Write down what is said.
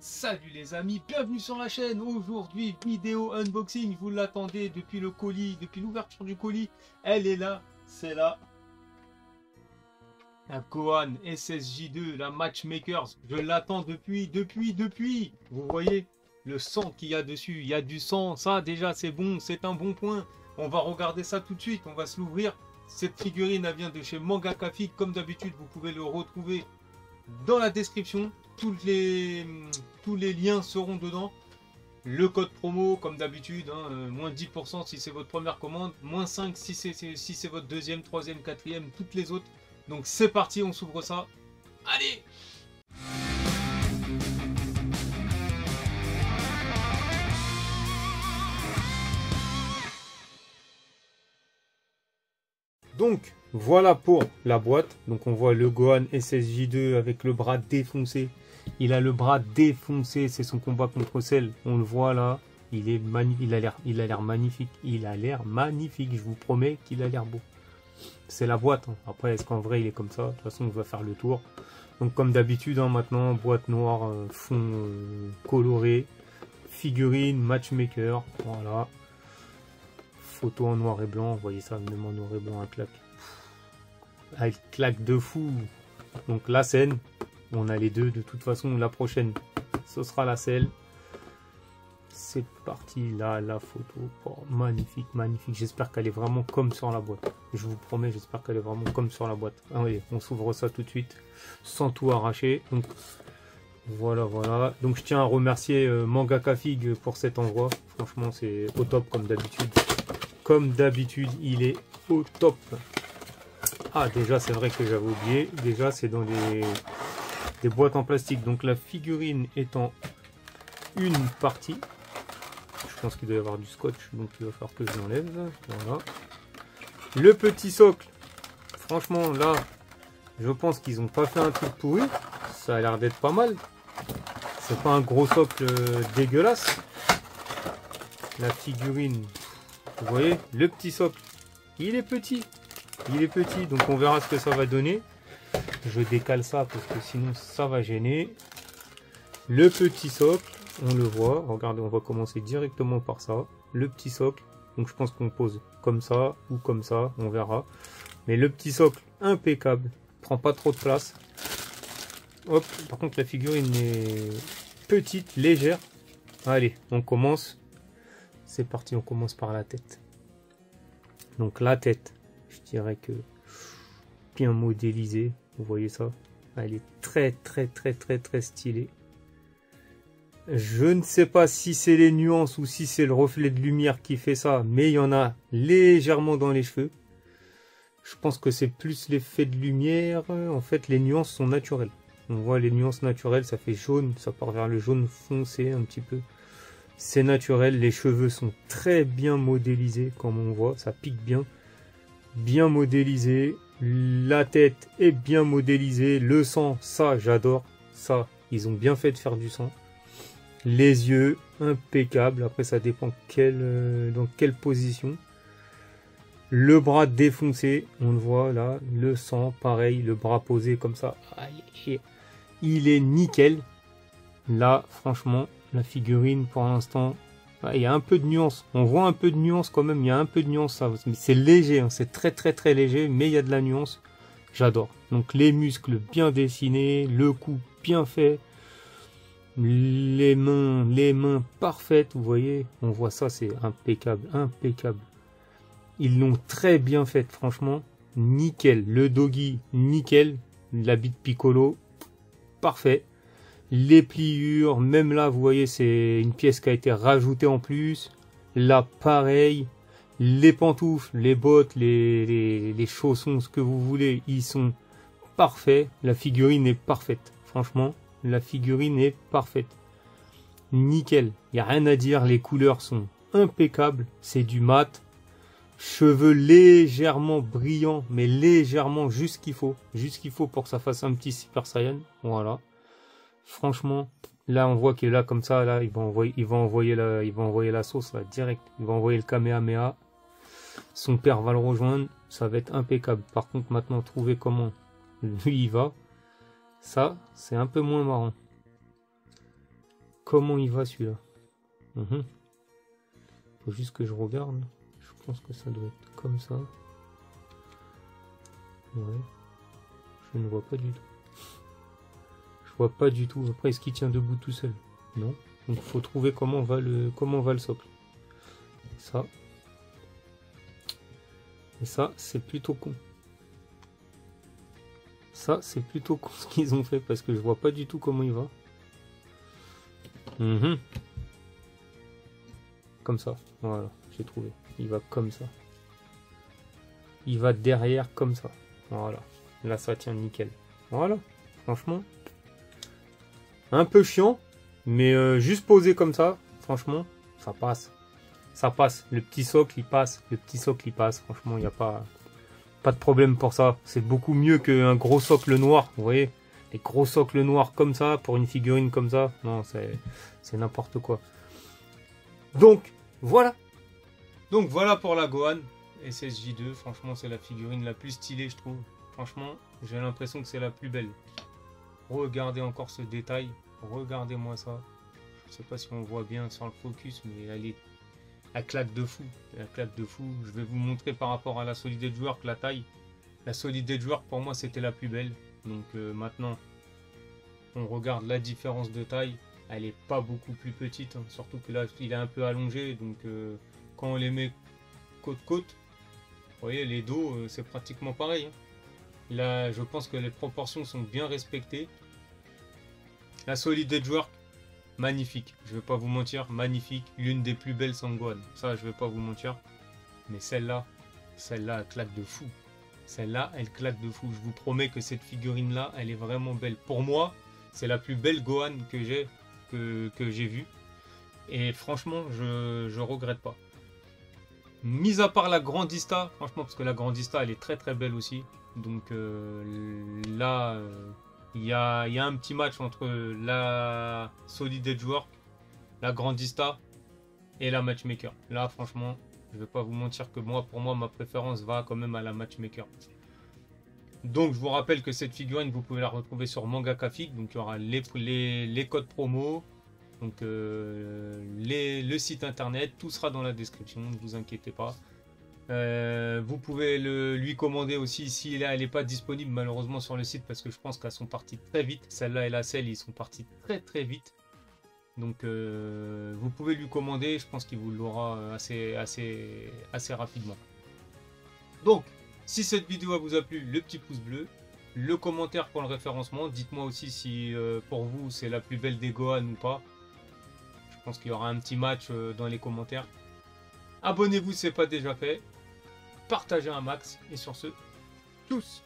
Salut les amis, bienvenue sur la chaîne. Aujourd'hui, vidéo unboxing, vous l'attendez depuis le colis, depuis l'ouverture du colis. Elle est là, c'est là. La Gohan SSJ2, la Matchmakers, je l'attends depuis. Vous voyez le sang qu'il y a dessus, il y a du sang, ça déjà c'est bon, c'est un bon point. On va regarder ça tout de suite, on va se l'ouvrir. Cette figurine, elle vient de chez Mangaka Fig, comme d'habitude, vous pouvez le retrouver dans la description. Tous les liens seront dedans. Le code promo, comme d'habitude, moins 10% si c'est votre première commande, moins 5 si c'est votre deuxième, troisième, quatrième, toutes les autres. Donc c'est parti, on s'ouvre ça. Allez! Donc voilà pour la boîte. Donc on voit le Gohan SSJ2 avec le bras défoncé. Il a le bras défoncé, c'est son combat contre Cell. On le voit là, il est magnifique, il a l'air magnifique. Il a l'air magnifique, je vous promets qu'il a l'air beau. C'est la boîte. Après, est-ce qu'en vrai il est comme ça? De toute façon, on va faire le tour. Donc comme d'habitude, maintenant, boîte noire, fond coloré, figurine, matchmaker, voilà. Photo en noir et blanc, vous voyez ça, même en noir et blanc, elle claque. Elle claque de fou. Donc la scène. On a les deux, de toute façon la prochaine ce sera la selle. C'est parti, là la photo, oh, magnifique, magnifique. J'espère qu'elle est vraiment comme sur la boîte, je vous promets, j'espère qu'elle est vraiment comme sur la boîte. Allez, on s'ouvre ça tout de suite sans tout arracher. Donc voilà, donc je tiens à remercier Mangaka Fig pour cet envoi. Franchement c'est au top comme d'habitude, il est au top. Ah déjà c'est vrai que j'avais oublié, déjà c'est dans des boîtes en plastique. Donc la figurine est en une partie. Je pense qu'il doit y avoir du scotch, donc il va falloir que je l'enlève. Voilà. Le petit socle. Franchement là, je pense qu'ils n'ont pas fait un truc pourri. Ça a l'air d'être pas mal. C'est pas un gros socle dégueulasse. La figurine, vous voyez, le petit socle, il est petit. Il est petit, donc on verra ce que ça va donner. Je décale ça parce que sinon ça va gêner. Le petit socle, on le voit. Regardez, on va commencer directement par ça. Le petit socle. Donc je pense qu'on pose comme ça ou comme ça, on verra. Mais le petit socle, impeccable. Prend pas trop de place. Hop, par contre la figurine est petite, légère. Allez, on commence. C'est parti, on commence par la tête. Donc la tête, je dirais que bien modélisée. Vous voyez ça? Elle est très stylée. Je ne sais pas si c'est les nuances ou si c'est le reflet de lumière qui fait ça, mais il y en a légèrement dans les cheveux. Je pense que c'est plus l'effet de lumière. En fait, les nuances sont naturelles. On voit les nuances naturelles, ça fait jaune, ça part vers le jaune foncé un petit peu. C'est naturel, les cheveux sont très bien modélisés, comme on voit, ça pique bien. Bien modélisé. La tête est bien modélisée. Le sang, ça j'adore. Ça, ils ont bien fait de faire du sang. Les yeux, impeccable. Après, ça dépend dans quelle position. Le bras défoncé, on le voit là. Le sang, pareil. Le bras posé comme ça. Il est nickel. Là, franchement, la figurine pour l'instant, il y a un peu de nuance. On voit un peu de nuance quand même. Il y a un peu de nuance. C'est léger. C'est très léger. Mais il y a de la nuance. J'adore. Donc les muscles bien dessinés. Le cou bien fait. Les mains parfaites. Vous voyez. On voit ça. C'est impeccable. Ils l'ont très bien fait. Franchement. Nickel. Le doggy. Nickel. La bite Piccolo. Parfait. Les pliures, même là, vous voyez, c'est une pièce qui a été rajoutée en plus. Là, pareil. Les pantoufles, les bottes, les chaussons, ce que vous voulez, ils sont parfaits. La figurine est parfaite. Franchement, la figurine est parfaite. Nickel. Il n'y a rien à dire. Les couleurs sont impeccables. C'est du mat. Cheveux légèrement brillants, mais légèrement juste ce qu'il faut. Juste ce qu'il faut pour que ça fasse un petit Super Saiyan. Voilà. Franchement, là on voit qu'il est là comme ça, là il va envoyer la sauce là direct, il va envoyer le Kamehameha. Son père va le rejoindre, ça va être impeccable. Par contre maintenant trouver comment lui il va, ça c'est un peu moins marrant. comment il va celui-là. Faut juste que je regarde. Je pense que ça doit être comme ça. Ouais. Je ne vois pas du tout. Je vois pas du tout. Après, est-ce qu'il tient debout tout seul? Non. Donc, il faut trouver comment va le socle. Ça. Et ça, c'est plutôt con. Ça, c'est plutôt con ce qu'ils ont fait parce que je vois pas du tout comment il va. Comme ça. Voilà, j'ai trouvé. Il va comme ça. Il va derrière comme ça. Voilà. Là, ça tient nickel. Voilà. Franchement. Un peu chiant. Mais juste posé comme ça. Franchement, ça passe. Ça passe. Le petit socle, il passe. Le petit socle, il passe. Franchement, il n'y a pas de problème pour ça. C'est beaucoup mieux qu'un gros socle noir. Vous voyez? Les gros socles noirs comme ça, pour une figurine comme ça. Non, c'est n'importe quoi. Donc, voilà. Donc, voilà pour la Gohan SSJ2. Franchement, c'est la figurine la plus stylée, je trouve. Franchement, j'ai l'impression que c'est la plus belle. Regardez encore ce détail. Regardez-moi ça. Je sais pas si on voit bien sur le focus, mais elle claque de fou. Elle claque de fou. Je vais vous montrer par rapport à la Solid Edgework la taille. La Solid Edgework, pour moi, c'était la plus belle. Donc maintenant, on regarde la différence de taille. Elle est pas beaucoup plus petite. Surtout que là, il est un peu allongé. Donc quand on les met côte-côte, vous voyez, les dos, c'est pratiquement pareil. Là, je pense que les proportions sont bien respectées. La Solid Edgework, magnifique. Je vais pas vous mentir, magnifique. L'une des plus belles Sangohan. Ça, je vais pas vous mentir. Mais celle-là, elle claque de fou. Celle-là, elle claque de fou. Je vous promets que cette figurine-là, elle est vraiment belle. Pour moi, c'est la plus belle Gohan que j'ai vue. Et franchement, je regrette pas. Mis à part la Grandista, franchement, parce que la Grandista, elle est très très belle aussi. Donc là, il y a un petit match entre la Solid Edgework, la Grandista et la Matchmaker. Là, franchement, je vais pas vous mentir que pour moi, ma préférence va quand même à la Matchmaker. Donc, je vous rappelle que cette figurine, vous pouvez la retrouver sur Mangaka Fig. Donc, il y aura les codes promo, donc le site internet, tout sera dans la description, ne vous inquiétez pas. Vous pouvez lui commander aussi si elle n'est pas disponible malheureusement sur le site parce que je pense qu'elles sont parties très vite. Celle-là et la selle, ils sont partis très très vite. Donc vous pouvez lui commander, je pense qu'il vous l'aura assez rapidement. Donc si cette vidéo vous a plu, le petit pouce bleu, le commentaire pour le référencement. Dites-moi aussi si pour vous c'est la plus belle des Gohan ou pas. Je pense qu'il y aura un petit match dans les commentaires. Abonnez-vous si ce n'est pas déjà fait. Partagez un max. Et sur ce, tous.